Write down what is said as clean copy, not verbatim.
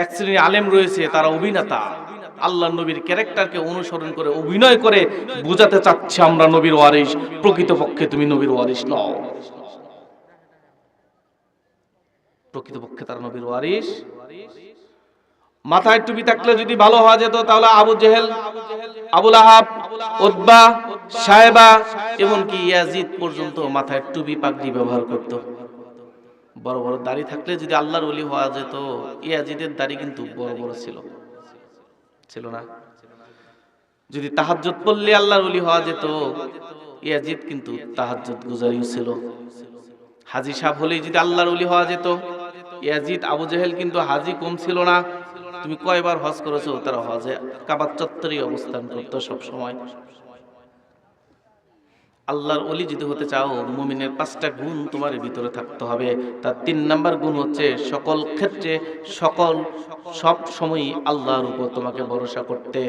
এক শ্রেণীর আলেম রয়েছে, তারা অভিনেতা, আল্লাহ নবীর ক্যারেক্টারকে অনুসরণ করে অভিনয় করে বোঝাতে চাচ্ছে আমরা নবীর ওয়ারিস, প্রকৃতপক্ষে তুমি নবীর ওয়ারিস নও। প্রকৃতপক্ষে তারা নবীর ওয়ারিস। মাথায় টুপি থাকলে যদি ভালো হওয়া যেত তাহলে আবু জেহেল, আবু লাহাব, উতবা, সায়বা এমনকি ইয়াজিদ পর্যন্ত মাথায় টুপি পাগড়ি ব্যবহার করত। বড় বড় দাড়ি থাকলে যদি আল্লাহর ওলি হওয়া যেত, ইয়াজিদের দাড়ি কিন্তু বড় বড় ছিল, ছিল না? যদি তাহাজ্জুদ পড়লে আল্লাহর ওলি হওয়া যেত, ইয়াজিদ কিন্তু তাহাজ্জুদ গুজারিও ছিল। হাজী সাহেব হলেই যদি আল্লাহর ওলি হওয়া যেত, ইয়াজিদ, আবু জেহেল কিন্তু হাজী কম ছিল না। তুমি কয়বার হজ করেছো? তারা হজে কাবার চত্বরেই অবস্থান করতো সব সময়। আল্লাহর ওলি যদি হতে চাও, মুমিনের 5টা গুণ তোমার ভিতরে থাকতে হবে। তার 3 নাম্বার গুণ হচ্ছে সকল ক্ষেত্রে সব সময়ই আল্লাহর উপর তোমাকে ভরসা করতে